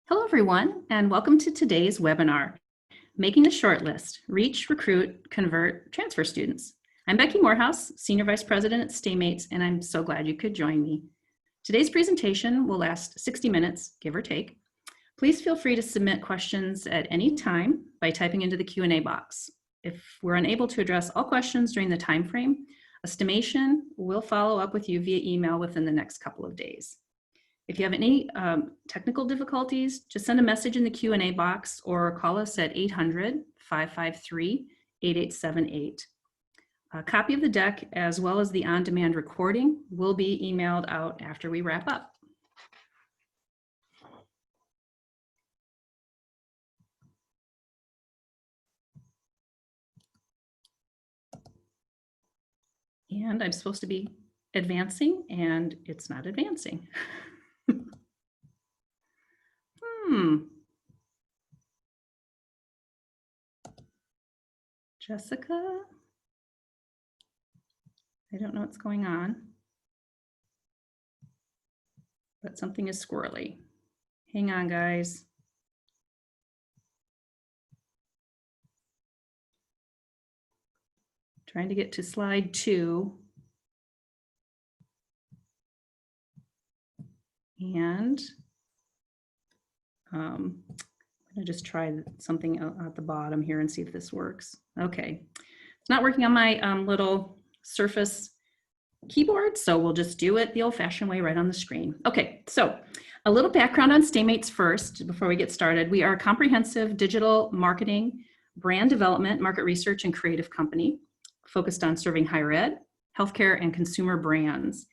Hello, everyone, and welcome to today's webinar, Making the Shortlist, Reach, Recruit, Convert, Transfer Students. I'm Becky Morehouse, Senior Vice President at StayMates, and I'm so glad you could join me. Today's presentation will last 60 minutes, give or take. Please feel free to submit questions at any time by typing into the Q&A box. If we're unable to address all questions during the time frame, a STIMation will follow up with you via email within the next couple of days. If you have any technical difficulties, just send a message in the Q&A box or call us at 800-553-8878. A copy of the deck, as well as the on-demand recording, will be emailed out after we wrap up. And I'm supposed to be advancing, and it's not advancing. Jessica? I don't know what's going on, but something is squirrely. Hang on, guys. Trying to get to slide 2. And I'm gonna just try something at the bottom here and see if this works. Okay, it's not working on my little Surface keyboard, so we'll just do it the old-fashioned way right on the screen. Okay, so a little background on StayMates first before we get started. We are a comprehensive digital marketing, brand development, market research, and creative company focused on serving higher ed, healthcare, and consumer brands.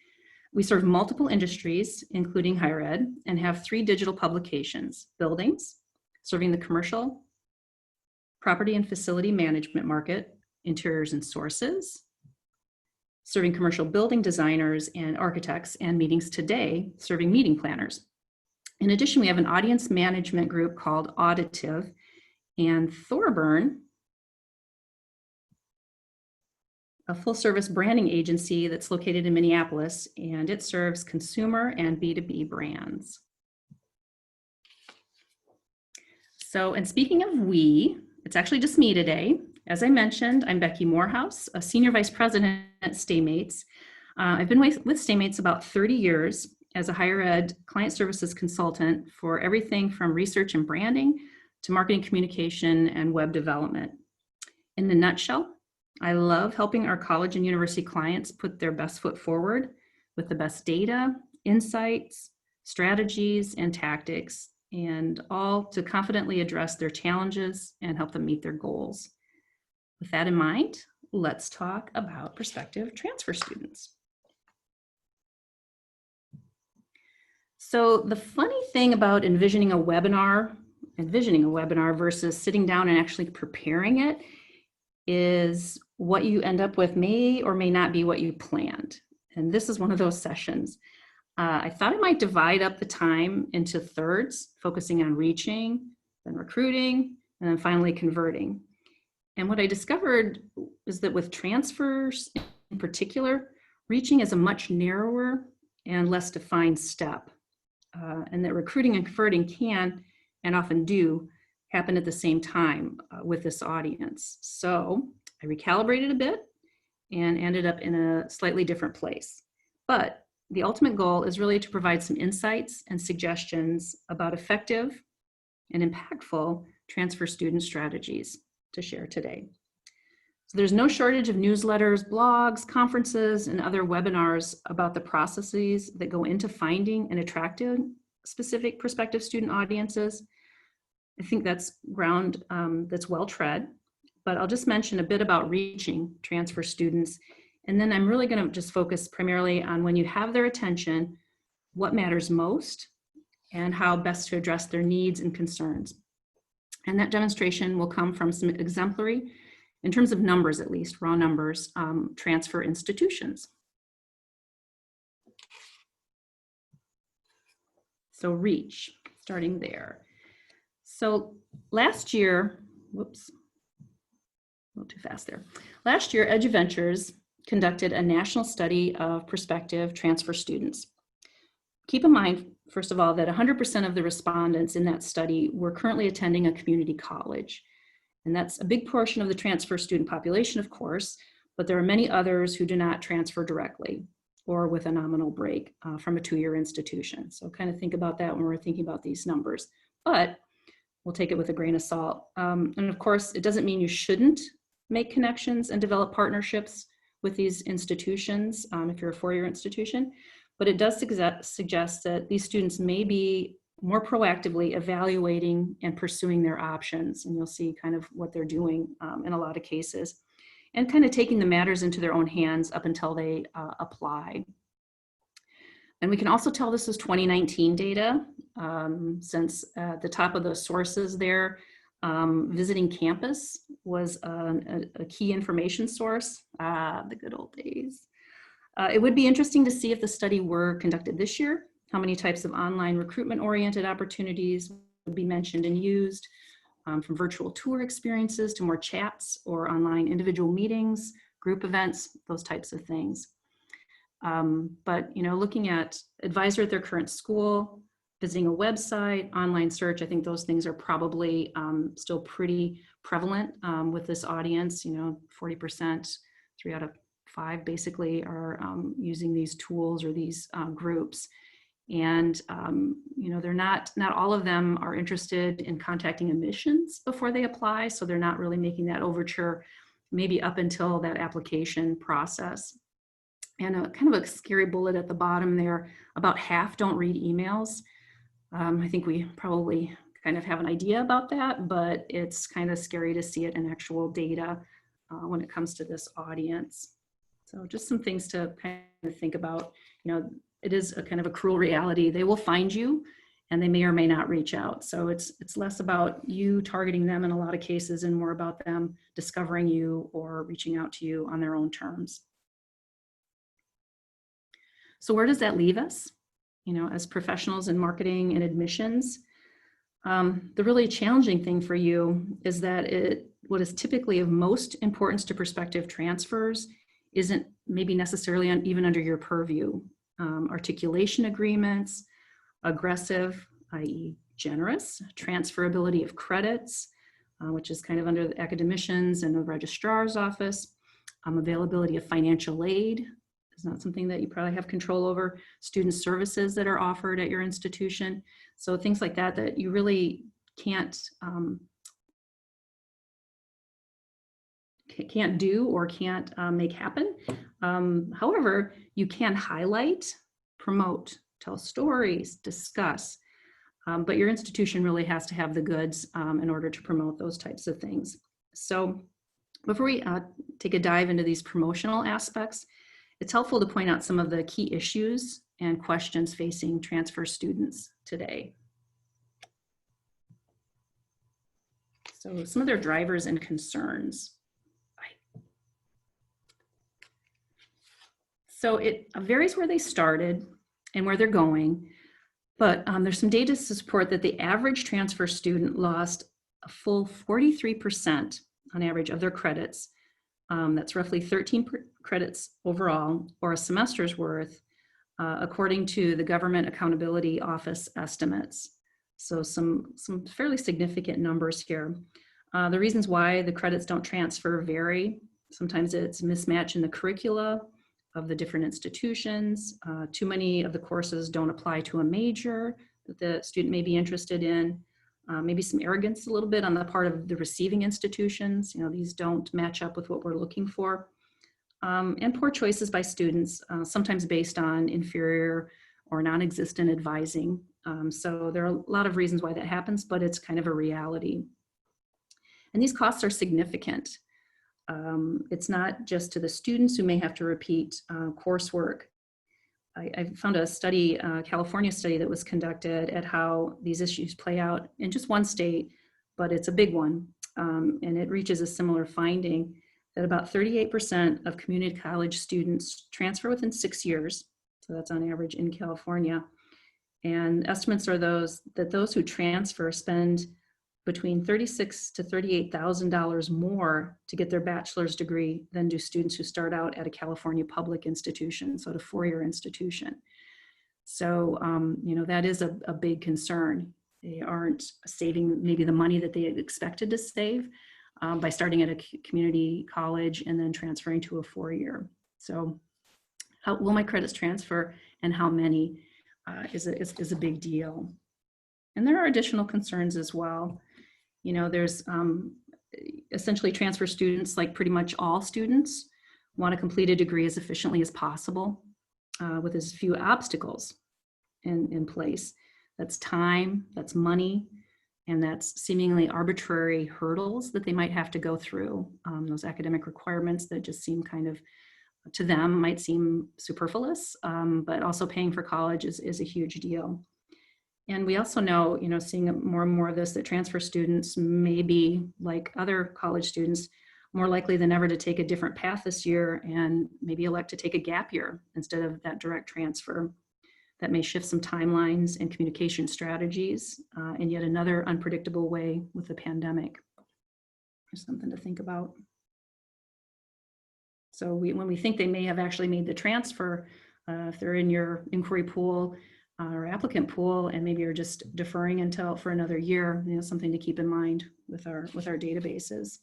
We serve multiple industries, including higher ed, and have 3 digital publications: Buildings, serving the commercial, property and facility management market, Interiors and Sources, serving commercial building designers and architects, and Meetings Today, serving meeting planners. In addition, we have an audience management group called Auditive, and Thorburn, a full-service branding agency that's located in Minneapolis, and it serves consumer and B2B brands. So, and speaking of we, it's actually just me today. As I mentioned, I'm Becky Morehouse, a Senior Vice President at StayMates. I've been with StayMates about 30 years as a higher ed client services consultant for everything from research and branding to marketing, communication, and web development. In a nutshell, I love helping our college and university clients put their best foot forward with the best data, insights, strategies, and tactics, and all to confidently address their challenges and help them meet their goals. With that in mind, let's talk about prospective transfer students. So the funny thing about envisioning a webinar versus sitting down and actually preparing it is what you end up with may or may not be what you planned. And this is one of those sessions. I thought I might divide up the time into thirds, focusing on reaching, then recruiting, and then finally converting. And what I discovered is that with transfers in particular, reaching is a much narrower and less defined step, and that recruiting and converting can, and often do, happen at the same time with this audience. So I recalibrated a bit and ended up in a slightly different place. But the ultimate goal is really to provide some insights and suggestions about effective and impactful transfer student strategies to share today. So there's no shortage of newsletters, blogs, conferences, and other webinars about the processes that go into finding and attracting specific prospective student audiences. I think that's ground that's well tread, but I'll just mention a bit about reaching transfer students. And then I'm really gonna just focus primarily on when you have their attention, what matters most, and how best to address their needs and concerns. And that demonstration will come from some exemplary, in terms of numbers at least, raw numbers, transfer institutions. So reach, starting there. So last year, whoops, a little too fast there. Last year, EduVentures conducted a national study of prospective transfer students. Keep in mind, first of all, that 100% of the respondents in that study were currently attending a community college. And that's a big portion of the transfer student population, of course, but there are many others who do not transfer directly or with a nominal break from a 2-year institution. So kind of think about that when we're thinking about these numbers, but we'll take it with a grain of salt. And of course, it doesn't mean you shouldn't make connections and develop partnerships with these institutions if you're a 4-year institution, but it does suggest that these students may be more proactively evaluating and pursuing their options. And you'll see kind of what they're doing in a lot of cases, and kind of taking the matters into their own hands up until they apply. And we can also tell this is 2019 data, since at the top of the sources there, visiting campus was a key information source, the good old days. It would be interesting to see if the study were conducted this year, how many types of online recruitment-oriented opportunities would be mentioned and used, from virtual tour experiences to more chats or online individual meetings, group events, those types of things. But looking at advisor at their current school, visiting a website, online search, I think those things are probably still pretty prevalent with this audience. 40%, 3 out of 5 basically are using these tools or these groups. And they're not all of them are interested in contacting admissions before they apply, so they're not really making that overture maybe up until that application process. And a kind of a scary bullet at the bottom there, about half don't read emails. I think we probably kind of have an idea about that, but it's kind of scary to see it in actual data when it comes to this audience. So just some things to kind of think about. It is a kind of a cruel reality. They will find you and they may or may not reach out. So it's less about you targeting them in a lot of cases and more about them discovering you or reaching out to you on their own terms. So where does that leave us? As professionals in marketing and admissions, the really challenging thing for you is that what is typically of most importance to prospective transfers isn't maybe necessarily even under your purview. Articulation agreements, aggressive, i.e. generous, transferability of credits, which is kind of under the academicians and the registrar's office, availability of financial aid is not something that you probably have control over, student services that are offered at your institution. So things like that you really can't do or can't make happen. However, you can highlight, promote, tell stories, discuss, but your institution really has to have the goods in order to promote those types of things. So before we take a dive into these promotional aspects, it's helpful to point out some of the key issues and questions facing transfer students today. So some of their drivers and concerns. So it varies where they started and where they're going, but there's some data to support that the average transfer student lost a full 43% on average of their credits. That's roughly 13 credits overall, or a semester's worth, according to the Government Accountability Office estimates. So some fairly significant numbers here. The reasons why the credits don't transfer vary. Sometimes it's a mismatch in the curricula of the different institutions. Too many of the courses don't apply to a major that the student may be interested in. Maybe some arrogance a little bit on the part of the receiving institutions. These don't match up with what we're looking for. And poor choices by students, sometimes based on inferior or non-existent advising. So there are a lot of reasons why that happens, but it's kind of a reality. And these costs are significant. It's not just to the students who may have to repeat coursework. I found a study, a California study that was conducted at how these issues play out in just one state, but it's a big one. And it reaches a similar finding that about 38% of community college students transfer within 6 years. So that's on average in California. And estimates are those who transfer spend between $36,000 to $38,000 more to get their bachelor's degree than do students who start out at a California public institution, so at a 4-year institution. So, that is a big concern. They aren't saving maybe the money that they had expected to save by starting at a community college and then transferring to a 4-year. So how will my credits transfer and how many is a big deal. And there are additional concerns as well. There's essentially transfer students, like pretty much all students, want to complete a degree as efficiently as possible with as few obstacles in place. That's time, that's money, and that's seemingly arbitrary hurdles that they might have to go through. Those academic requirements that just seem kind of, to them, might seem superfluous, but also paying for college is a huge deal. And we also know, seeing more and more of this, that transfer students may be, like other college students, more likely than ever to take a different path this year and maybe elect to take a gap year instead of that direct transfer. That may shift some timelines and communication strategies in yet another unpredictable way with the pandemic. There's something to think about. So when we think they may have actually made the transfer, if they're in your inquiry pool or applicant pool, and maybe you're just deferring for another year, something to keep in mind with our databases.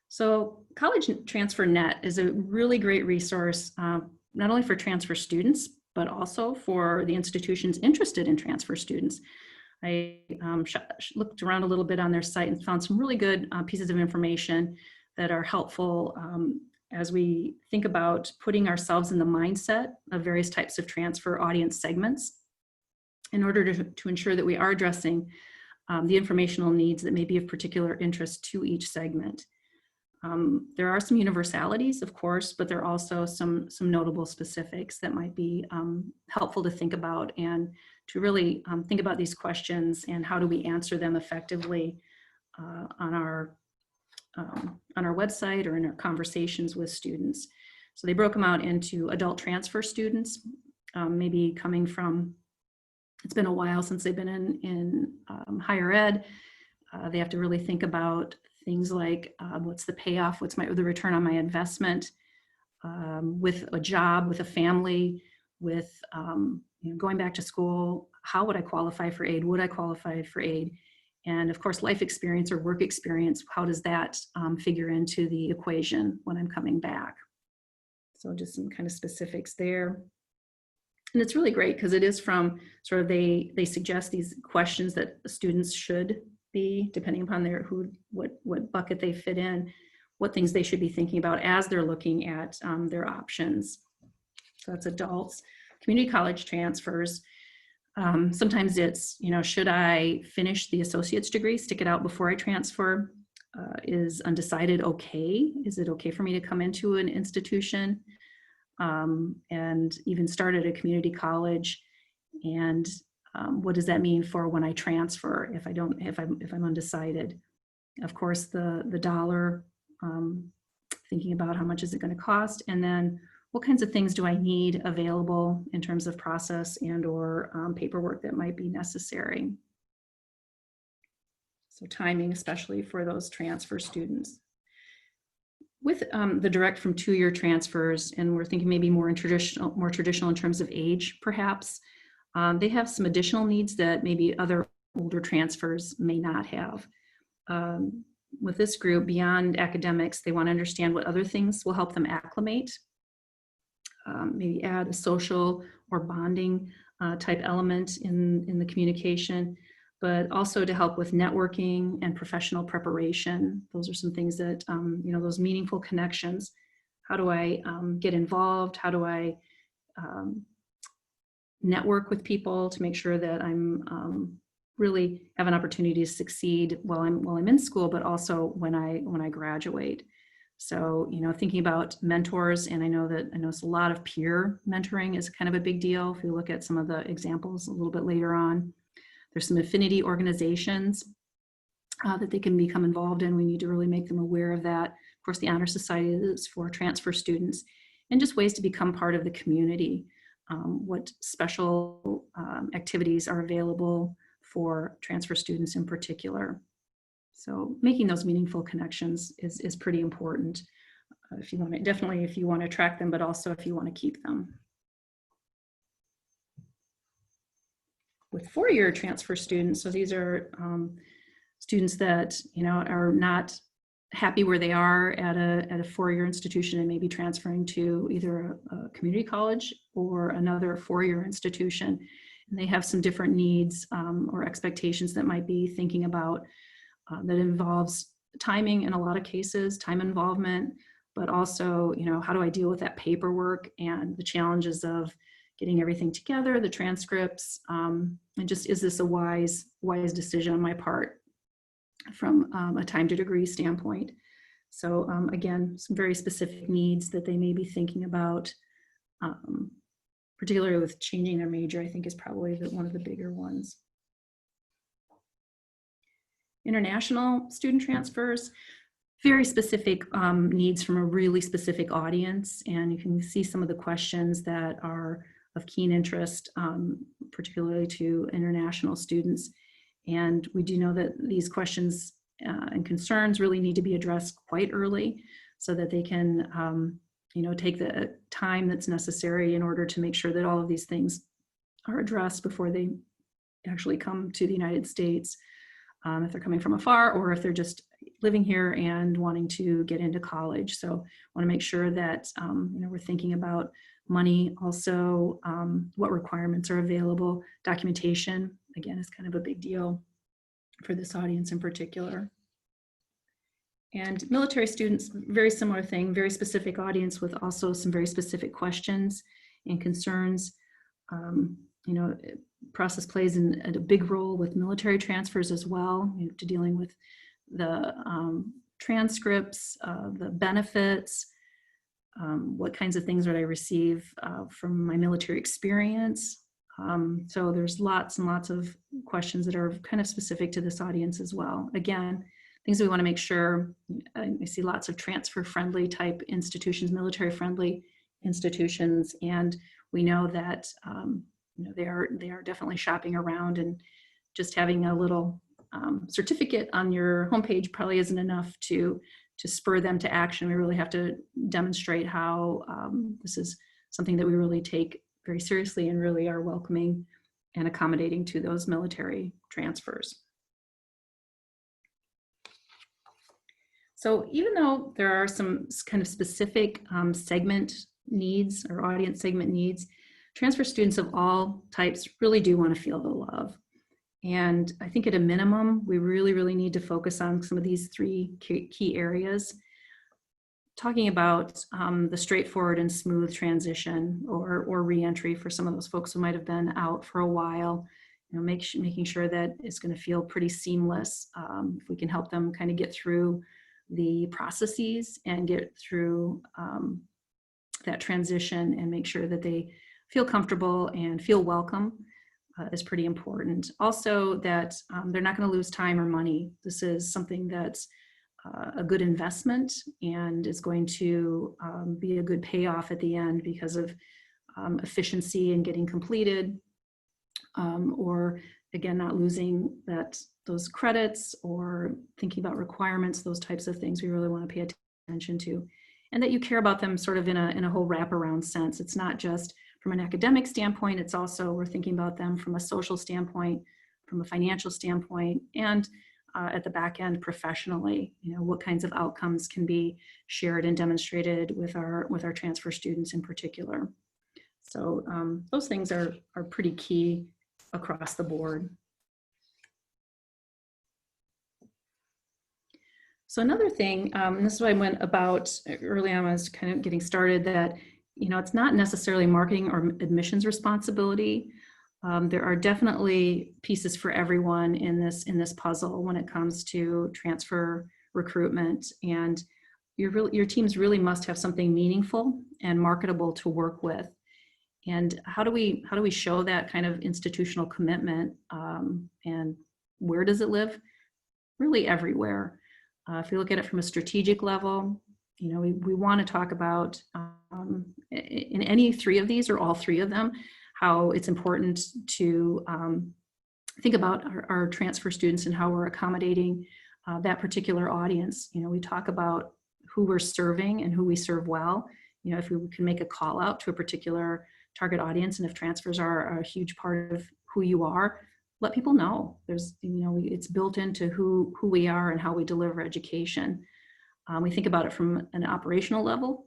So College Transfer Net is a really great resource, not only for transfer students, but also for the institutions interested in transfer students. I looked around a little bit on their site and found some really good pieces of information that are helpful as we think about putting ourselves in the mindset of various types of transfer audience segments in order to ensure that we are addressing the informational needs that may be of particular interest to each segment. There are some universalities, of course, but there are also some notable specifics that might be helpful to think about, and to really think about these questions and how do we answer them effectively on our website or in our conversations with students. So they broke them out into adult transfer students, maybe coming from, it's been a while since they've been in higher ed. They have to really think about things like what's the payoff, what's the return on my investment, with a job, with a family, with going back to school, how would I qualify for aid? Would I qualify for aid? And of course, life experience or work experience, how does that figure into the equation when I'm coming back? So just some kind of specifics there. And it's really great because it is from sort of, they suggest these questions that students should be, depending upon what bucket they fit in, what things they should be thinking about as they're looking at their options. So that's adults. Community college transfers. Sometimes it's, should I finish the associate's degree, stick it out before I transfer? Is undecided okay? Is it okay for me to come into an institution and even start at a community college? And what does that mean for when I transfer if I'm undecided? Of course, the dollar, thinking about how much is it going to cost, and then what kinds of things do I need available in terms of process and or paperwork that might be necessary. So timing, especially for those transfer students. With the direct from 2-year transfers, and we're thinking maybe more traditional in terms of age, perhaps, they have some additional needs that maybe other older transfers may not have. With this group, beyond academics, they want to understand what other things will help them acclimate. Maybe add a social or bonding type element in the communication, but also to help with networking and professional preparation. Those are some things that, those meaningful connections. How do I get involved? How do I network with people to make sure that I'm really have an opportunity to succeed while I'm in school, but also when I graduate. So, thinking about mentors, and I know it's a lot of peer mentoring is kind of a big deal. If you look at some of the examples a little bit later on, there's some affinity organizations that they can become involved in. We need to really make them aware of that. Of course, the Honor Society is for transfer students, and just ways to become part of the community. What special activities are available for transfer students in particular. So making those meaningful connections is pretty important if you want to, definitely if you want to attract them, but also if you want to keep them. with four-year transfer students, so these are students that are not happy where they are at a four-year institution and maybe transferring to either a community college or another four-year institution. And they have some different needs or expectations that might be thinking about that involves timing in a lot of cases, time involvement, but also, how do I deal with that paperwork and the challenges of getting everything together, the transcripts, and just, is this a wise decision on my part from a time to degree standpoint? So again, some very specific needs that they may be thinking about, particularly with changing their major, I think is probably one of the bigger ones. International student transfers, very specific needs from a really specific audience. And you can see some of the questions that are of keen interest, particularly to international students. And we do know that these questions and concerns really need to be addressed quite early so that they can take the time that's necessary in order to make sure that all of these things are addressed before they actually come to the United States, if they're coming from afar or if they're just living here and wanting to get into college. So I want to make sure that we're thinking about money, also what requirements are available. Documentation, again, is kind of a big deal for this audience in particular. And military students, very similar thing, very specific audience with also some very specific questions and concerns. Process plays a big role with military transfers as well, to dealing with the transcripts, the benefits, what kinds of things would I receive from my military experience. So there's lots and lots of questions that are kind of specific to this audience as well. Again, things that we want to make sure, I see lots of transfer-friendly type institutions, military-friendly institutions, and we know that they are definitely shopping around, and just having a little certificate on your homepage probably isn't enough to spur them to action. We really have to demonstrate how this is something that we really take very seriously and really are welcoming and accommodating to those military transfers. So even though there are some kind of specific segment needs or audience segment needs, transfer students of all types really do want to feel the love. And I think at a minimum, we really need to focus on some of these three key areas. Talking about the straightforward and smooth transition or reentry for some of those folks who might have been out for a while, making sure that it's going to feel pretty seamless. If we can help them kind of get through the processes and get through that transition and make sure that they feel comfortable and feel welcome is pretty important. Also that they're not going to lose time or money. This is something that's a good investment and is going to be a good payoff at the end because of efficiency in getting completed, or again, not losing those credits or thinking about requirements, those types of things we really want to pay attention to. And that you care about them sort of in a whole wraparound sense. It's not just from an academic standpoint, it's also we're thinking about them from a social standpoint, from a financial standpoint, and at the back end professionally, what kinds of outcomes can be shared and demonstrated with our transfer students in particular. So those things are pretty key across the board. So another thing, and this is what I went about early on when I was kind of getting started, that it's not necessarily marketing or admissions responsibility. There are definitely pieces for everyone in this puzzle when it comes to transfer recruitment, and your teams really must have something meaningful and marketable to work with. And how do we show that kind of institutional commitment, and where does it live? Really everywhere. If you look at it from a strategic level, we want to talk about in any three of these or all three of them, how it's important to think about our transfer students and how we're accommodating that particular audience. We talk about who we're serving and who we serve well. If we can make a call out to a particular target audience, and if transfers are a huge part of who you are, let people know. There's, it's built into who we are and how we deliver education. We think about it from an operational level.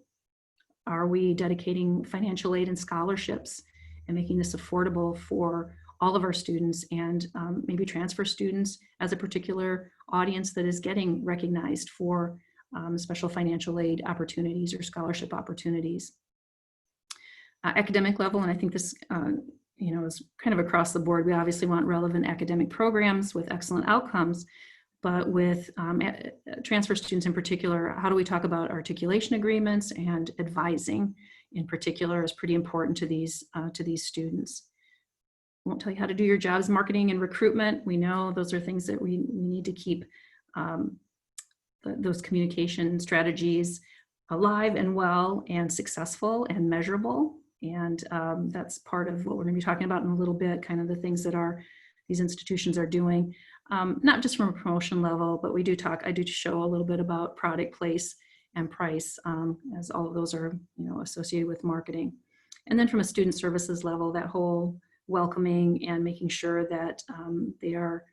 Are we dedicating financial aid and scholarships and making this affordable for all of our students, and maybe transfer students as a particular audience that is getting recognized for special financial aid opportunities or scholarship opportunities? Academic level, and I think this is kind of across the board. We obviously want relevant academic programs with excellent outcomes, but with transfer students in particular, how do we talk about articulation agreements, and advising in particular is pretty important to these students. I won't tell you how to do your jobs marketing and recruitment. We know those are things that we need to keep those communication strategies alive and well and successful and measurable. And that's part of what we're going to be talking about in a little bit, kind of the things that these institutions are doing, not just from a promotion level, but I do show a little bit about product, place, and price, as all of those are associated with marketing. And then from a student services level, that whole welcoming and making sure that they are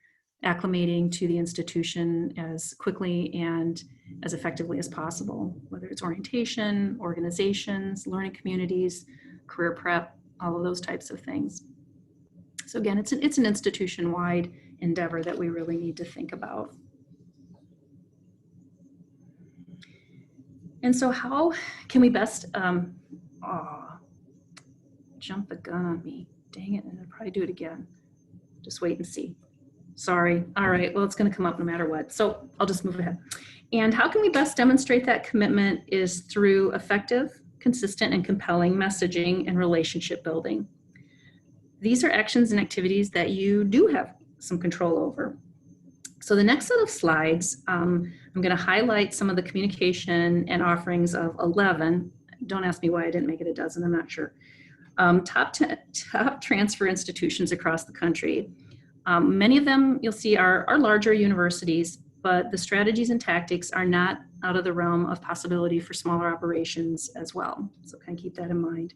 acclimating to the institution as quickly and as effectively as possible, whether it's orientation, organizations, learning communities, career prep, all of those types of things. So again, it's an institution-wide endeavor that we really need to think about. And so how can we best, jump the gun on me. Dang it, and I'll probably do it again. Just wait and see. Sorry. All right, well, it's going to come up no matter what. So I'll just move ahead. And how can we best demonstrate that commitment is through effective, consistent, and compelling messaging and relationship building. These are actions and activities that you do have some control over. So the next set of slides, I'm going to highlight some of the communication and offerings of 11. Don't ask me why I didn't make it a dozen, I'm not sure. Top transfer institutions across the country. Many of them you'll see are larger universities, but the strategies and tactics are not out of the realm of possibility for smaller operations as well. So kind of keep that in mind.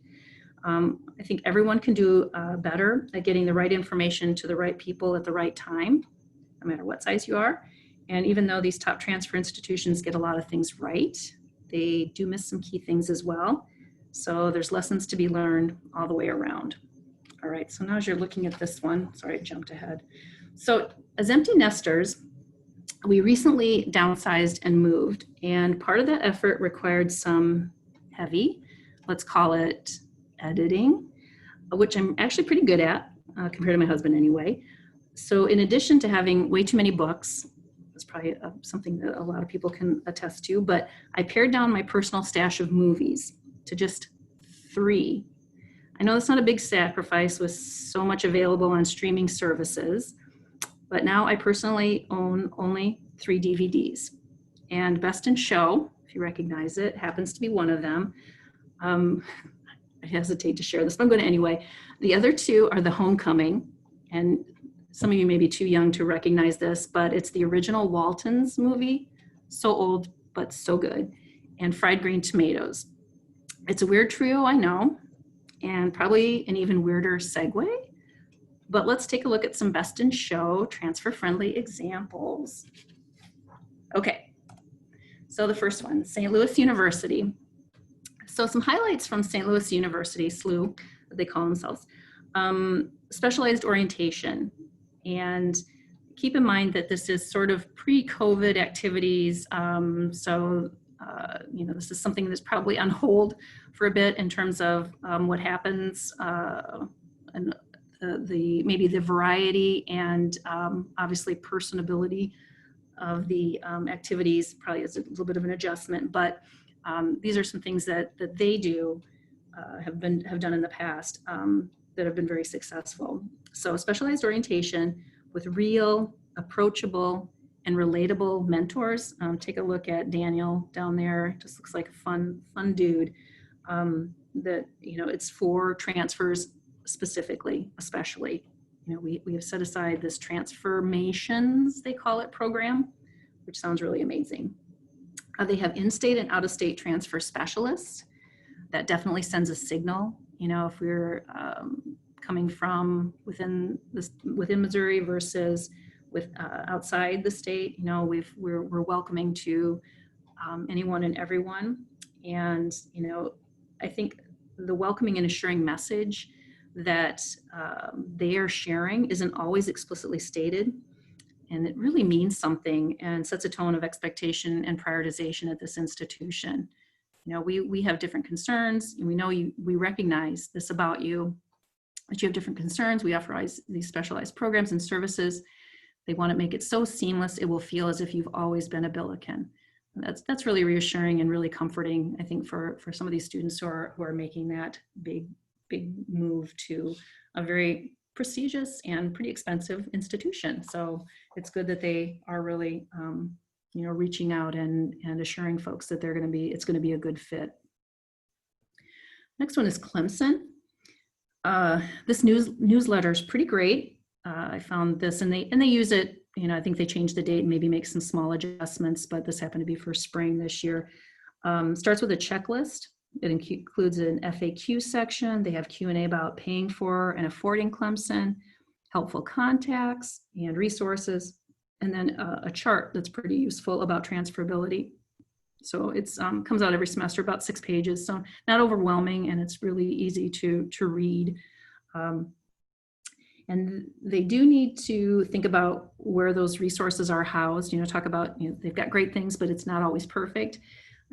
I think everyone can do better at getting the right information to the right people at the right time, no matter what size you are. And even though these top transfer institutions get a lot of things right, they do miss some key things as well. So there's lessons to be learned all the way around. All right, so now as you're looking at this one, sorry, I jumped ahead. So as empty nesters, we recently downsized and moved, and part of that effort required some heavy, let's call it editing, which I'm actually pretty good at compared to my husband anyway. So in addition to having way too many books, that's probably something that a lot of people can attest to, but I pared down my personal stash of movies to just 3. I know that's not a big sacrifice with so much available on streaming services, but now I personally own only 3 DVDs. And Best in Show, if you recognize it, happens to be one of them. I hesitate to share this, but I'm going to anyway. The other 2 are The Homecoming, and some of you may be too young to recognize this, but it's the original Waltons movie, so old, but so good, and Fried Green Tomatoes. It's a weird trio, I know, and probably an even weirder segue, but let's take a look at some Best in Show transfer-friendly examples. Okay, so the first one, St. Louis University. So some highlights from St. Louis University, SLU, they call themselves, specialized orientation. And keep in mind that this is sort of pre-COVID activities, this is something that's probably on hold for a bit in terms of what happens and maybe the variety and obviously personability of the activities probably is a little bit of an adjustment, but these are some things that they do have done in the past that have been very successful. So specialized orientation with real, approachable, and relatable mentors. Take a look at Daniel down there. Just looks like a fun dude. That it's for transfers specifically, especially. We have set aside this transformations, they call it, program, which sounds really amazing. They have in-state and out-of-state transfer specialists. That definitely sends a signal. If we're coming from within Missouri versus with outside the state. You know, we're welcoming to anyone and everyone. And, you know, I think the welcoming and assuring message that they are sharing isn't always explicitly stated. And it really means something and sets a tone of expectation and prioritization at this institution. You know, we have different concerns, and we know we recognize this about you, that you have different concerns. We offer these specialized programs and services. They want to make it so seamless, it will feel as if you've always been a Billiken. That's really reassuring and really comforting, I think, for some of these students who are making that big move to a very prestigious and pretty expensive institution. So it's good that they are really, you know, reaching out and assuring folks that it's going to be a good fit. Next one is Clemson. This newsletter is pretty great. I found this, and they use it. You know, I think they changed the date and maybe make some small adjustments, but this happened to be for spring this year. Starts with a checklist. It includes an FAQ section. They have Q&A about paying for and affording Clemson, helpful contacts and resources, and then a chart that's pretty useful about transferability. So it's comes out every semester, about 6 pages, so not overwhelming, and it's really easy to read. And they do need to think about where those resources are housed. You know, talk about, you know, they've got great things, but it's not always perfect.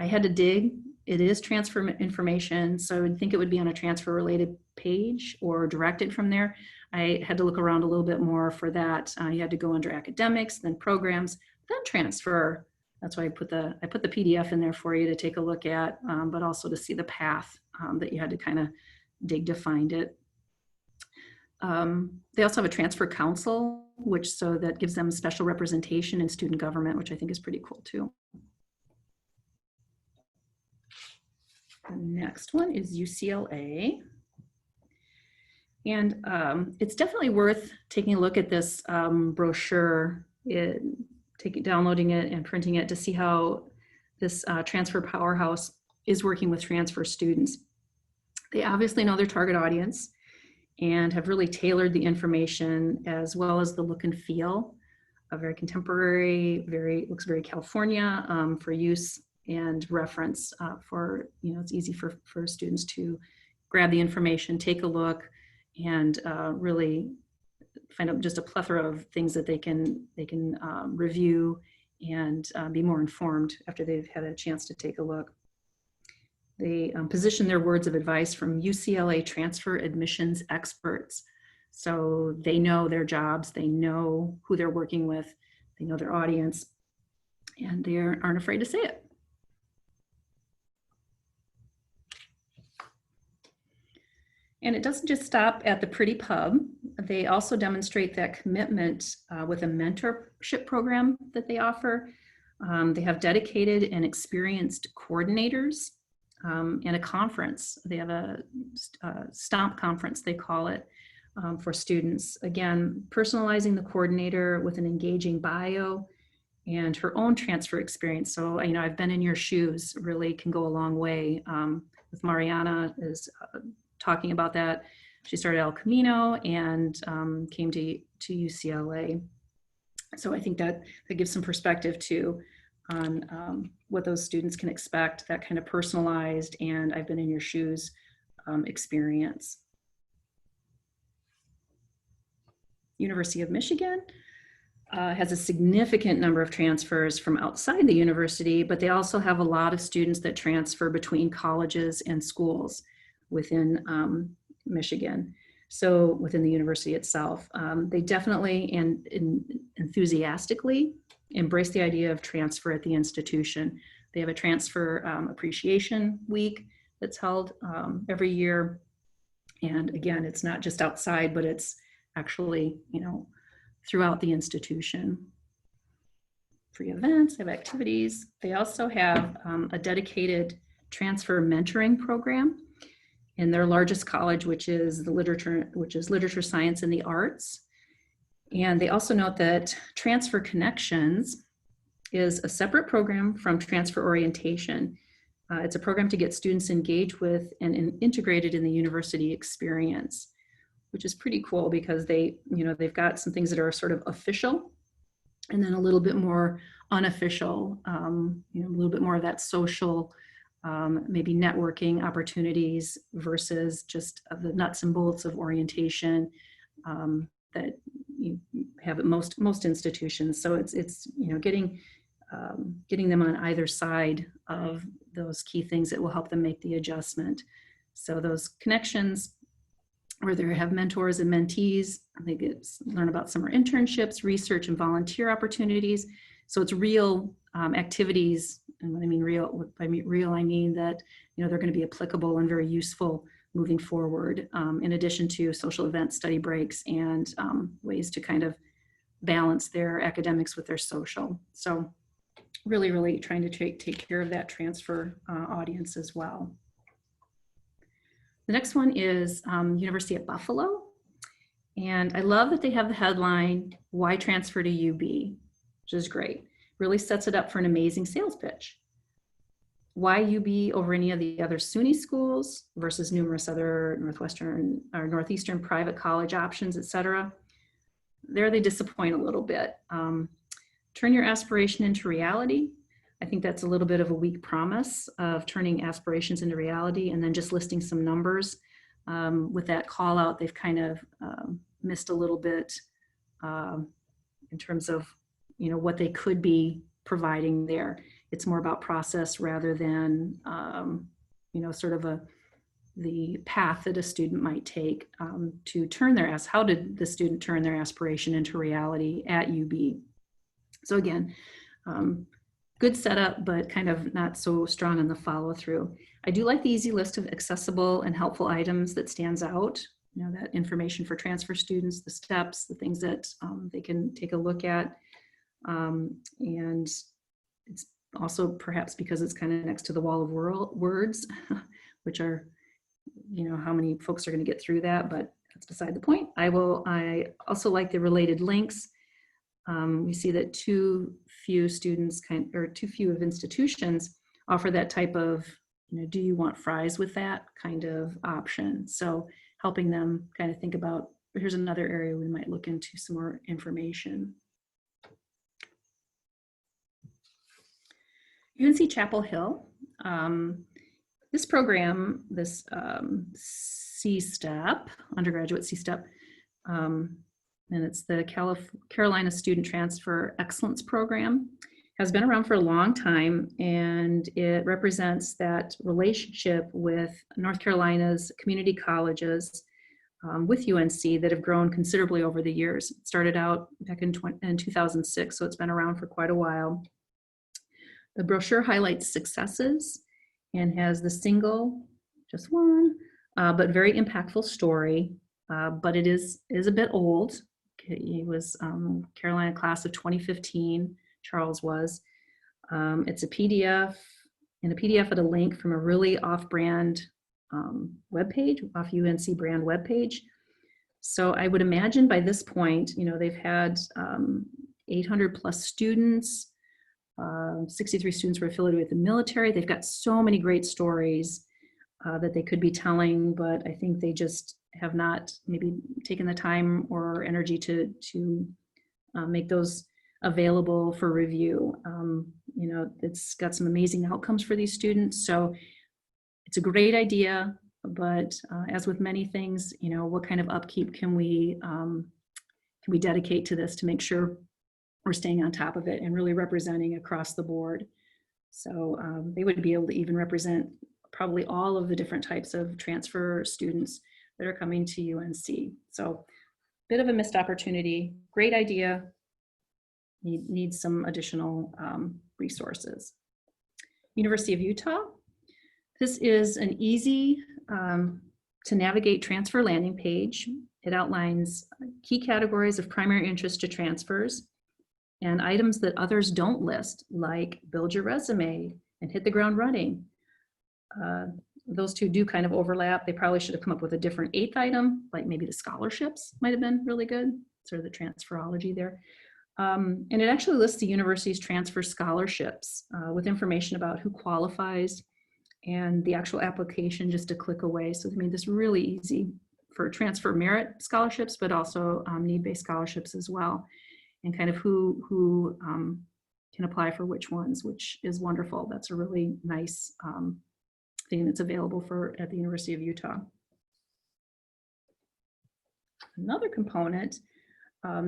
I had to dig. It is transfer information, so I think it would be on a transfer related page or directed from there. I had to look around a little bit more for that. You had to go under academics, then programs, then transfer. That's why I put the PDF in there for you to take a look at, but also to see the path that you had to kind of dig to find it. They also have a transfer council, so that gives them special representation in student government, which I think is pretty cool too. The next one is UCLA. And it's definitely worth taking a look at this brochure, downloading it and printing it to see how this transfer powerhouse is working with transfer students. They obviously know their target audience and have really tailored the information as well as the look and feel. A very contemporary, looks very California for use and reference for, you know, it's easy for students to grab the information, take a look, and really find out just a plethora of things that they can review and be more informed after they've had a chance to take a look. They position their words of advice from UCLA transfer admissions experts. So they know their jobs, they know who they're working with, they know their audience, and they aren't afraid to say it. And it doesn't just stop at the pretty pub. They also demonstrate that commitment with a mentorship program that they offer. They have dedicated and experienced coordinators and a conference. They have a stomp conference, they call it, for students. Again, personalizing the coordinator with an engaging bio and her own transfer experience. So, you know, I've been in your shoes really can go a long way. With Mariana is talking about that. She started El Camino and came to UCLA. So I think that gives some perspective too on what those students can expect, that kind of personalized and I've been in your shoes experience. University of Michigan has a significant number of transfers from outside the university, but they also have a lot of students that transfer between colleges and schools within Michigan. So within the university itself, they definitely and enthusiastically embrace the idea of transfer at the institution. They have a transfer appreciation week that's held every year. And again, it's not just outside, but it's actually, you know, throughout the institution. Free events, they have activities. They also have a dedicated transfer mentoring program in their largest college, which is literature, science, and the arts. And they also note that Transfer Connections is a separate program from transfer orientation. It's a program to get students engaged with and integrated in the university experience. which is pretty cool because they've got some things that are sort of official and then a little bit more unofficial, a little bit more of that social, maybe networking opportunities versus just the nuts and bolts of orientation that you have at most institutions. So it's getting them on either side of those key things that will help them make the adjustment. So those connections where they have mentors and mentees, they learn about summer internships, research and volunteer opportunities. So it's real activities. And when I mean real, I mean that, they're going to be applicable and very useful moving forward, in addition to social events, study breaks, and ways to kind of balance their academics with their social. So really, really trying to take care of that transfer audience as well. The next one is University at Buffalo. And I love that they have the headline, "Why Transfer to UB?" which is great. Really sets it up for an amazing sales pitch. Why UB over any of the other SUNY schools versus numerous other Northwestern or Northeastern private college options, et cetera? There they disappoint a little bit. Turn your aspiration into reality. I think that's a little bit of a weak promise of turning aspirations into reality and then just listing some numbers. With that call out, they've kind of missed a little bit in terms of what they could be providing there. It's more about process rather than sort of the path that a student might take to turn how did the student turn their aspiration into reality at UB? So again, good setup, but kind of not so strong on the follow through. I do like the easy list of accessible and helpful items that stands out. That information for transfer students, the steps, the things that they can take a look at. And it's also perhaps because it's kind of next to the wall of words, which are, how many folks are going to get through that, but that's beside the point. I also like the related links. We see that too few of institutions offer that type of, do you want fries with that kind of option? So helping them kind of think about, here's another area we might look into some more information. UNC Chapel Hill. This program, this C-STEP, undergraduate C-STEP, and it's the Carolina Student Transfer Excellence Program, has been around for a long time, and it represents that relationship with North Carolina's community colleges with UNC that have grown considerably over the years. It started out back in 2006, so it's been around for quite a while. The brochure highlights successes and has the single, just one, but very impactful story, but it is a bit old. He was Carolina class of 2015, Charles was. It's a PDF, and a PDF at a link from a really off-brand webpage, off UNC brand webpage. So I would imagine by this point, they've had 800 plus students, 63 students were affiliated with the military. They've got so many great stories that they could be telling, but I think they just have not maybe taken the time or energy to make those available for review. It's got some amazing outcomes for these students. So it's a great idea, but as with many things, what kind of upkeep can we dedicate to this to make sure we're staying on top of it and really representing across the board. So they would be able to even represent probably all of the different types of transfer students that are coming to UNC. So bit of a missed opportunity, great idea, needs some additional resources. University of Utah. This is an easy to navigate transfer landing page. It outlines key categories of primary interest to transfers and items that others don't list, like build your resume and hit the ground running. Those two do kind of overlap. They probably should have come up with a different 8th item, like maybe the scholarships might have been really good, sort of the transferology there. And it actually lists the university's transfer scholarships with information about who qualifies and the actual application just a click away. So they made this really easy for transfer merit scholarships, but also need-based scholarships as well, and kind of who can apply for which ones, which is wonderful. That's a really nice thing that's available at the University of Utah. Another component,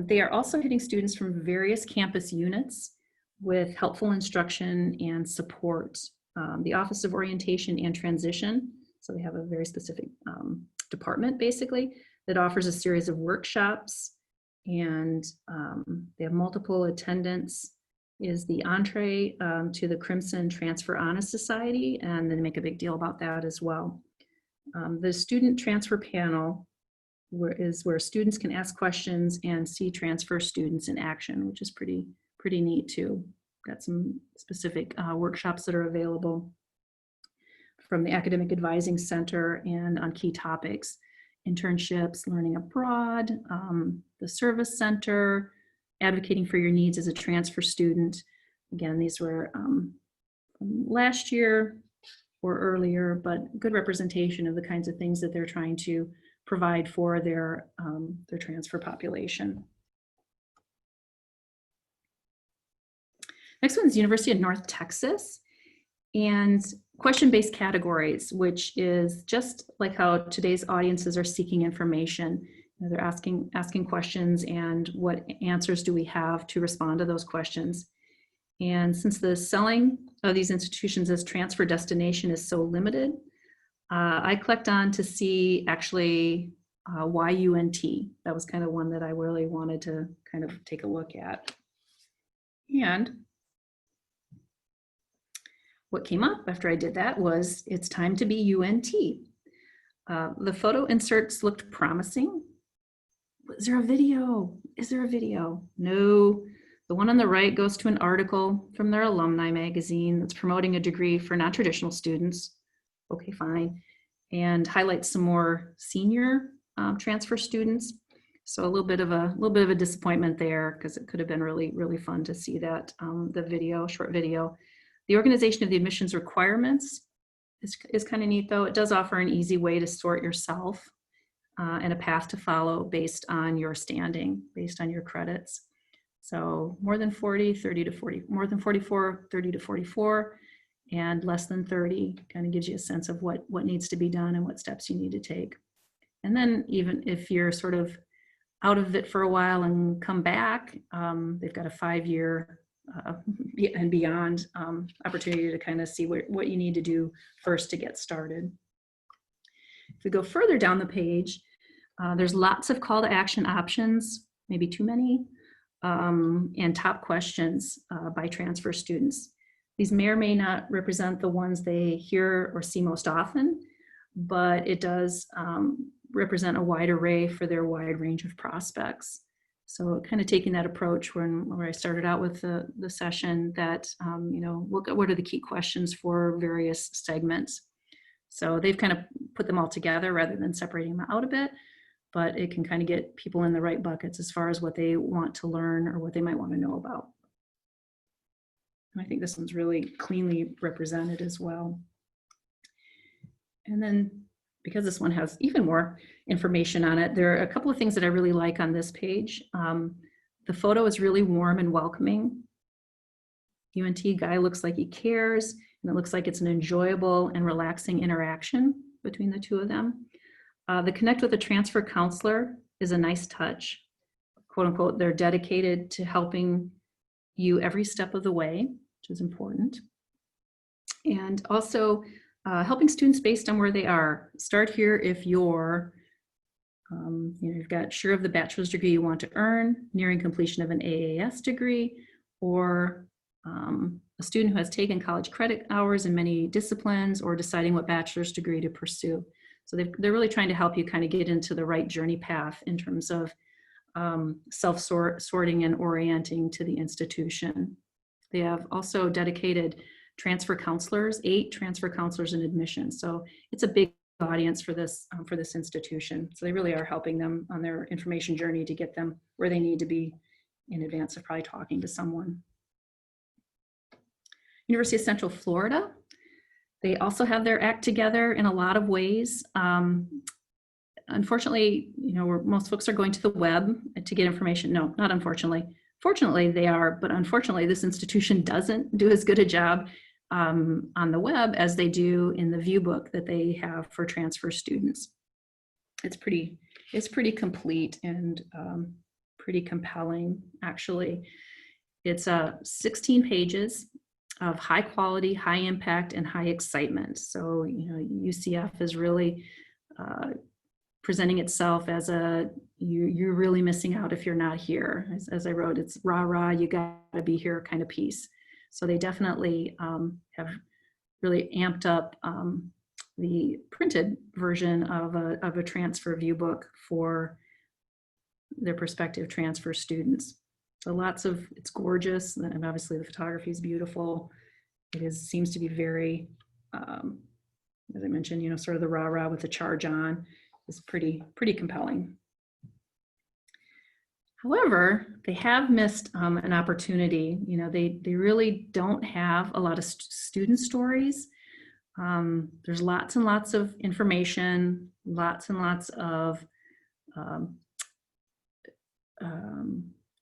they are also hitting students from various campus units with helpful instruction and support. The Office of Orientation and Transition, so they have a very specific department basically that offers a series of workshops, and they have multiple attendants, is the entree to the Crimson Transfer Honor Society, and they make a big deal about that as well. The Student Transfer Panel is where students can ask questions and see transfer students in action, which is pretty neat too. Got some specific workshops that are available from the Academic Advising Center and on key topics: internships, learning abroad, the Service Center, advocating for your needs as a transfer student. Again, these were from last year or earlier, but good representation of the kinds of things that they're trying to provide for their transfer population. Next one is University of North Texas, and question-based categories, which is just like how today's audiences are seeking information. You know, they're asking questions, and what answers do we have to respond to those questions? And since the selling of these institutions as transfer destination is so limited, I clicked on to see actually why UNT. That was kind of one that I really wanted to kind of take a look at. And what came up after I did that was, it's time to be UNT. The photo inserts looked promising. Is there a video? Is there a video? No. The one on the right goes to an article from their alumni magazine that's promoting a degree for non-traditional students. Okay, fine. And highlights some more senior transfer students. So a little bit of a disappointment there, because it could have been really fun to see that the short video. The organization of the admissions requirements is kind of neat, though. It does offer an easy way to sort yourself and a path to follow based on your standing, based on your credits. So more than 40, 30 to 40, more than 44, 30 to 44, and less than 30 kind of gives you a sense of what needs to be done and what steps you need to take. And then even if you're sort of out of it for a while and come back, they've got a 5-year and beyond opportunity to kind of see what you need to do first to get started. If we go further down the page, there's lots of call to action options, maybe too many, and top questions by transfer students. These may or may not represent the ones they hear or see most often, but it does represent a wide array for their wide range of prospects. So kind of taking that approach where I started out with the session, that, look at what are the key questions for various segments. So they've kind of put them all together rather than separating them out a bit, but it can kind of get people in the right buckets as far as what they want to learn or what they might want to know about. And I think this one's really cleanly represented as well. And then, because this one has even more information on it, there are a couple of things that I really like on this page. The photo is really warm and welcoming. UNT guy looks like he cares, and it looks like it's an enjoyable and relaxing interaction between the two of them. The connect with a transfer counselor is a nice touch. Quote unquote, they're dedicated to helping you every step of the way, which is important. And also helping students based on where they are. Start here if you're, you've got sure of the bachelor's degree you want to earn, nearing completion of an AAS degree, or a student who has taken college credit hours in many disciplines, or deciding what bachelor's degree to pursue. So they're really trying to help you kind of get into the right journey path in terms of self-sorting and orienting to the institution. They have also dedicated transfer counselors, 8 transfer counselors in admissions. So it's a big audience for this institution. So they really are helping them on their information journey to get them where they need to be in advance of probably talking to someone. University of Central Florida, they also have their act together in a lot of ways. unfortunately, most folks are going to the web to get information. No, not unfortunately. Fortunately, they are, but unfortunately, this institution doesn't do as good a job on the web as they do in the view book that they have for transfer students. It's pretty complete and pretty compelling, actually. It's 16 pages of high quality, high impact, and high excitement. So, UCF is really presenting itself as you're really missing out if you're not here. As I wrote, it's rah, rah, you gotta be here kind of piece. So they definitely have really amped up the printed version of a transfer view book for their prospective transfer students. So it's gorgeous, and obviously the photography is beautiful. Seems to be very, as I mentioned, sort of the rah-rah with the charge on is pretty compelling. However, they have missed an opportunity. They really don't have a lot of student stories. There's lots and lots of information, lots and lots of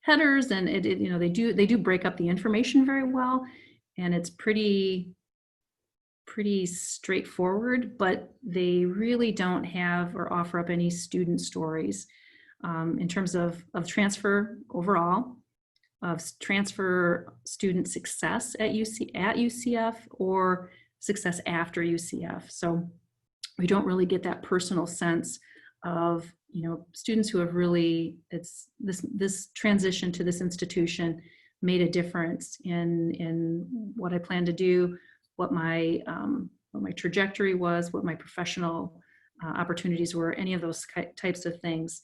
headers, and they do break up the information very well, and it's pretty straightforward, but they really don't have or offer up any student stories in terms of transfer overall, of transfer student success at UCF or success after UCF. So we don't really get that personal sense of students who have really, it's this transition to this institution made a difference in what I plan to do, what my trajectory was, what my professional opportunities were, any of those types of things.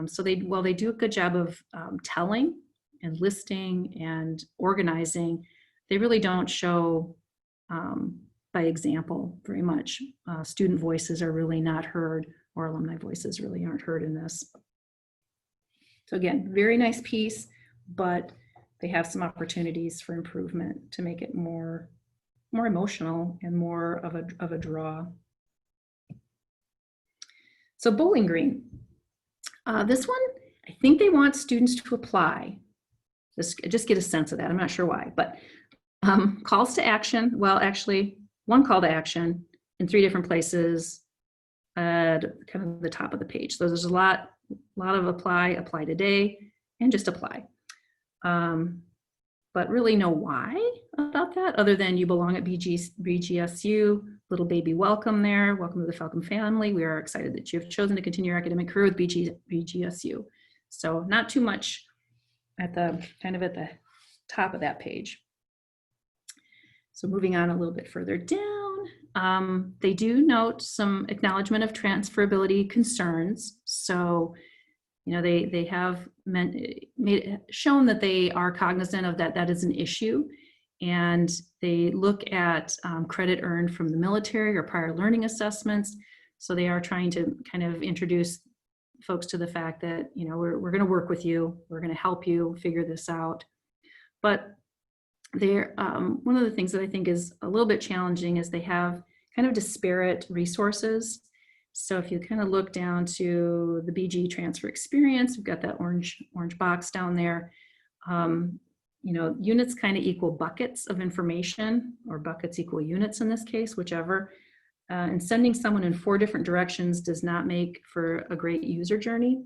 So they do a good job of telling and listing and organizing, they really don't show by example very much. Student voices are really not heard, or alumni voices really aren't heard in this. So again, very nice piece, but they have some opportunities for improvement to make it more emotional and more of a draw. So Bowling Green, this one, I think they want students to apply. Just get a sense of that. I'm not sure why, but calls to action. Well, actually, one call to action in 3 different places at kind of the top of the page. So there's a lot of apply today, and just apply. But really no why about that, other than you belong at BGSU, little baby welcome there. Welcome to the Falcon family. We are excited that you have chosen to continue your academic career with BGSU. So not too much at the top of that page. So moving on a little bit further down, they do note some acknowledgement of transferability concerns. So, they have shown that they are cognizant of that is an issue, and they look at credit earned from the military or prior learning assessments. So they are trying to kind of introduce folks to the fact that, we're going to work with you, we're going to help you figure this out. But they're, one of the things that I think is a little bit challenging is they have kind of disparate resources. So if you kind of look down to the BG transfer experience, we've got that orange box down there. Units kind of equal buckets of information, or buckets equal units in this case, whichever. And sending someone in 4 different directions does not make for a great user journey.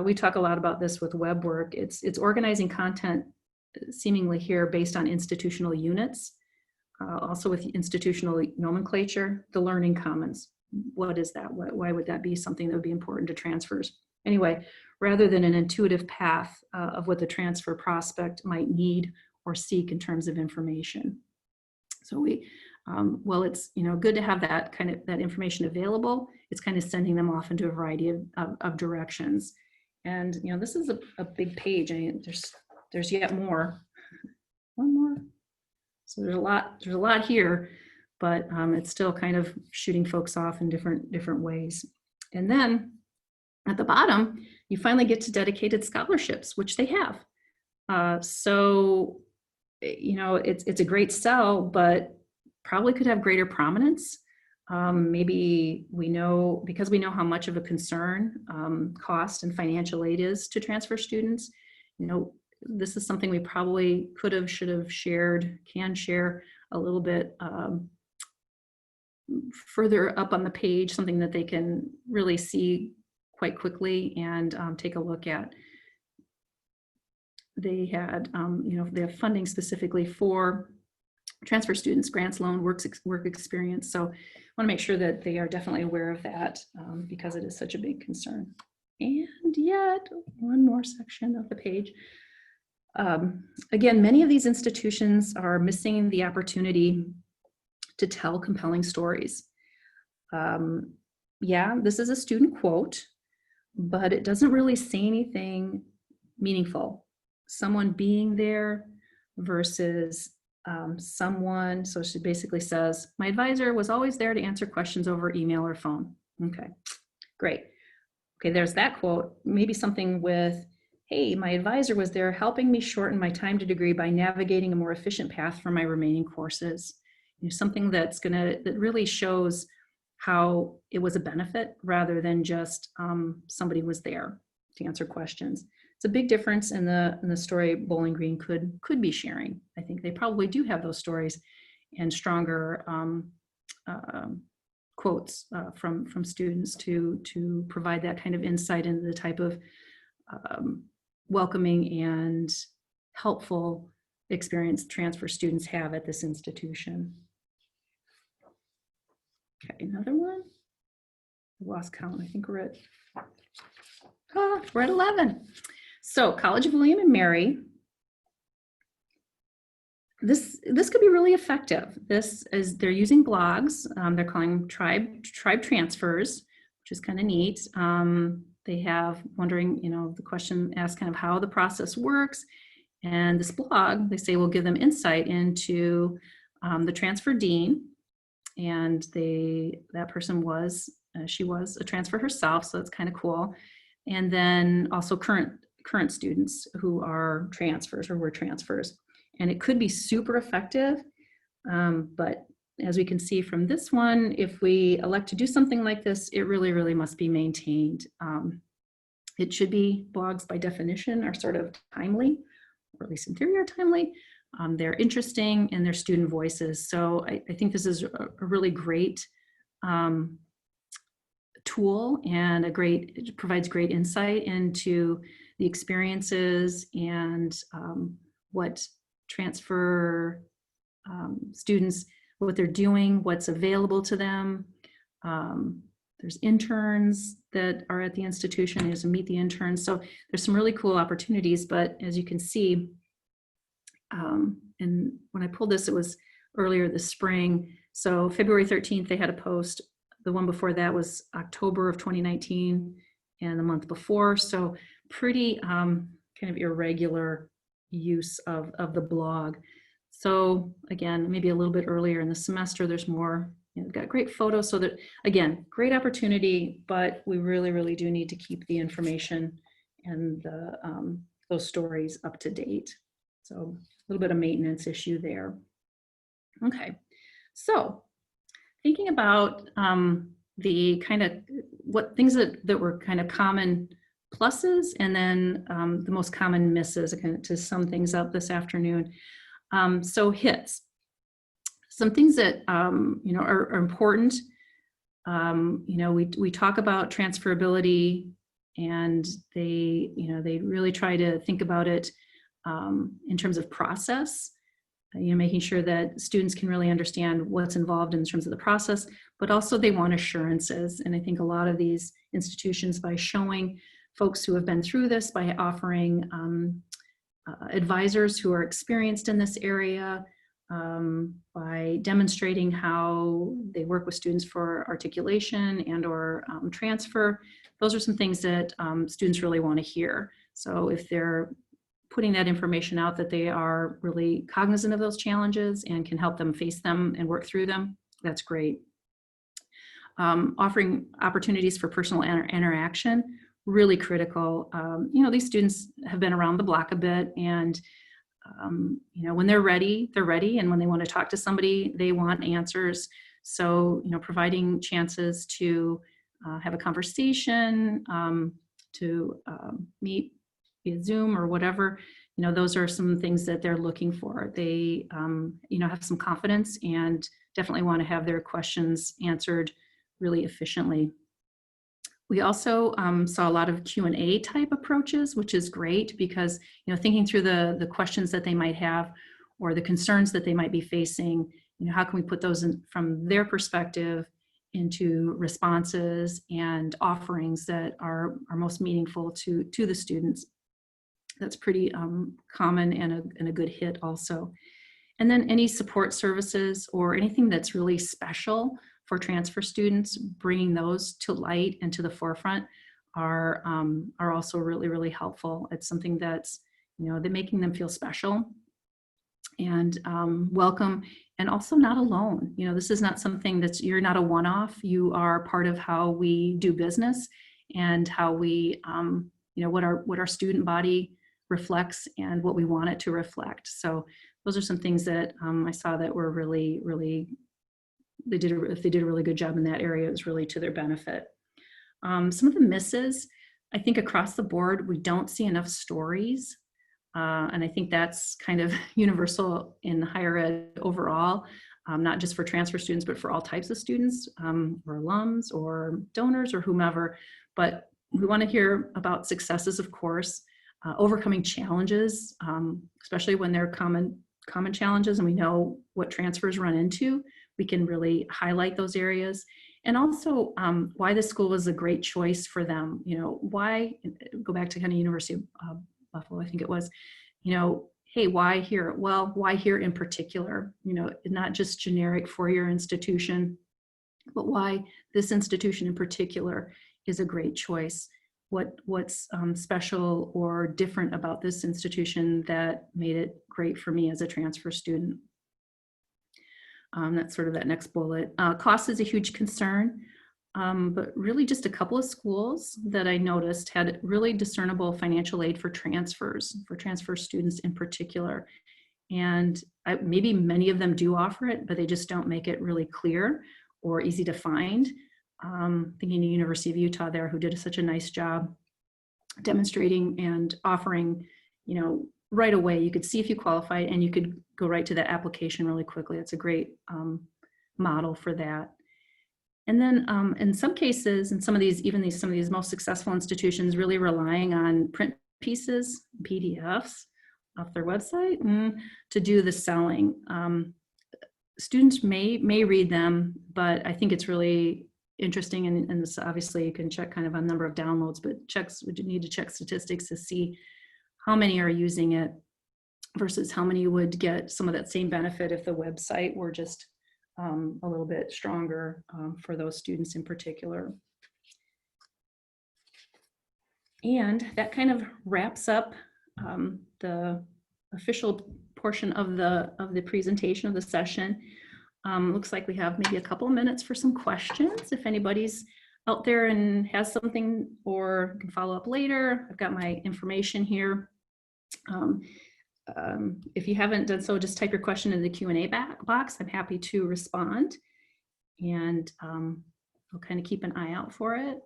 We talk a lot about this with web work. It's organizing content seemingly here based on institutional units, also with institutional nomenclature, the learning commons. What is that? Why would that be something that would be important to transfers? Anyway, rather than an intuitive path of what the transfer prospect might need or seek in terms of information. So well, it's good to have that that information available. It's kind of sending them off into a variety of directions. And this is a big page. I mean, there's yet more. One more. So there's a lot here, but it's still kind of shooting folks off in different ways. And then at the bottom, you finally get to dedicated scholarships, which they have. So it's a great sell, but probably could have greater prominence. Maybe we know, because we know how much of a concern cost and financial aid is to transfer students, this is something we probably could have, should have shared, can share a little bit further up on the page, something that they can really see quite quickly and take a look at. They had, they have funding specifically for transfer students, grants, loan, work experience. So I want to make sure that they are definitely aware of that because it is such a big concern. And yet, one more section of the page. Again, many of these institutions are missing the opportunity to tell compelling stories. Yeah, this is a student quote, but it doesn't really say anything meaningful. Someone being there versus someone, so she basically says, my advisor was always there to answer questions over email or phone. Okay, great. Okay, there's that quote. Maybe something with, hey, my advisor was there helping me shorten my time to degree by navigating a more efficient path for my remaining courses. Something that really shows how it was a benefit rather than just somebody was there to answer questions. It's a big difference in the story Bowling Green could be sharing. I think they probably do have those stories and stronger quotes from students to provide that kind of insight into the type of welcoming and helpful experience transfer students have at this institution. Okay, another one. I lost count. I think we're at 11. So College of William and Mary. This could be really effective. This is, they're using blogs. They're calling tribe transfers, which is kind of neat. They have wondering, the question asks kind of how the process works. And this blog, they say, will give them insight into the transfer dean. And that person was, she was a transfer herself, so that's kind of cool. And then also current students who are transfers or were transfers. And it could be super effective, but as we can see from this one, if we elect to do something like this, it really, really must be maintained. It should be, blogs by definition are sort of timely, or at least in theory are timely. They're interesting and they're student voices. So I think this is a really great tool and it provides great insight into the experiences and what transfer students, what they're doing, what's available to them. There's interns that are at the institution, there's a meet the interns. So there's some really cool opportunities, but as you can see, and when I pulled this, it was earlier this spring. So February 13th, they had a post. The one before that was October of 2019 and the month before. So pretty kind of irregular use of the blog. So again, maybe a little bit earlier in the semester, there's more, we've got great photos. So that, again, great opportunity, but we really, really do need to keep the information and those stories up to date. So a little bit of maintenance issue there. Okay, so thinking about the kind of what things that were kind of common pluses and then the most common misses, kind of to sum things up this afternoon. So hits, some things that are important. We talk about transferability, and they really try to think about it in terms of process. Making sure that students can really understand what's involved in terms of the process, but also they want assurances. And I think a lot of these institutions, by showing folks who have been through this, by offering advisors who are experienced in this area, by demonstrating how they work with students for articulation and or transfer, those are some things that students really want to hear. So if they're putting that information out, that they are really cognizant of those challenges and can help them face them and work through them, that's great. Offering opportunities for personal interaction, really critical. These students have been around the block a bit, and when they're ready, and when they want to talk to somebody, they want answers. So, providing chances to have a conversation, to meet via Zoom or whatever, those are some things that they're looking for. They, have some confidence and definitely want to have their questions answered really efficiently. We also saw a lot of Q&A type approaches, which is great because, thinking through the questions that they might have or the concerns that they might be facing, how can we put those in from their perspective into responses and offerings that are most meaningful to the students. That's pretty common and a good hit also. And then any support services or anything that's really special for transfer students, bringing those to light and to the forefront are also really, really helpful. It's something that's, they're making them feel special and welcome, and also not alone. This is not something you're not a one-off. You are part of how we do business and how we, what our student body reflects and what we want it to reflect. So those are some things that I saw that were really, really, if they did a really good job in that area, it was really to their benefit. Some of the misses, I think across the board, we don't see enough stories. And I think that's kind of universal in higher ed overall, not just for transfer students, but for all types of students or alums or donors or whomever. But we want to hear about successes, of course, overcoming challenges, especially when they're common challenges and we know what transfers run into. We can really highlight those areas. And also why the school was a great choice for them. Why, go back to kind of University of Buffalo, I think it was, hey, why here? Well, why here in particular? Not just generic four-year institution, but why this institution in particular is a great choice. What's special or different about this institution that made it great for me as a transfer student? That's sort of that next bullet. Cost is a huge concern, but really just a couple of schools that I noticed had really discernible financial aid for transfer students in particular. And maybe many of them do offer it, but they just don't make it really clear or easy to find. Thinking of University of Utah there, who did such a nice job demonstrating and offering, right away. You could see if you qualified and you could go right to that application really quickly. It's a great model for that. And then in some cases, in some of these most successful institutions really relying on print pieces, PDFs off their website to do the selling. Students may read them, but I think it's really interesting, and this obviously you can check kind of on number of downloads, but you need to check statistics to see how many are using it versus how many would get some of that same benefit if the website were just a little bit stronger for those students in particular. And that kind of wraps up the official portion of the presentation of the session. Looks like we have maybe a couple of minutes for some questions. If anybody's out there and has something or can follow up later, I've got my information here. If you haven't done so, just type your question in the Q&A box. I'm happy to respond, and I'll kind of keep an eye out for it.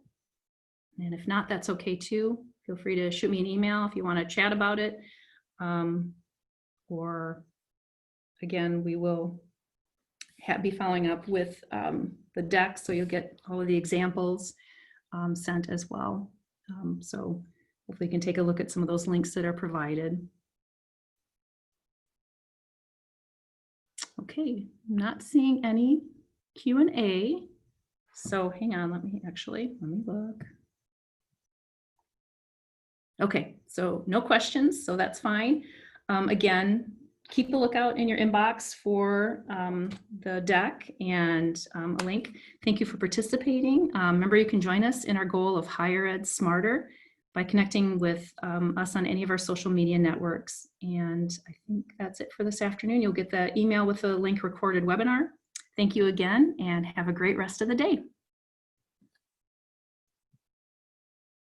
And if not, that's okay too. Feel free to shoot me an email if you want to chat about it. Or again, we will be following up with the deck, so you'll get all of the examples sent as well. So hopefully you can take a look at some of those links that are provided. Okay, I'm not seeing any Q&A. So hang on, let me look. Okay, so no questions, so that's fine. Again, keep a lookout in your inbox for the deck and a link. Thank you for participating. Remember, you can join us in our goal of higher ed smarter by connecting with us on any of our social media networks. And I think that's it for this afternoon. You'll get the email with the link recorded webinar. Thank you again, and have a great rest of the day.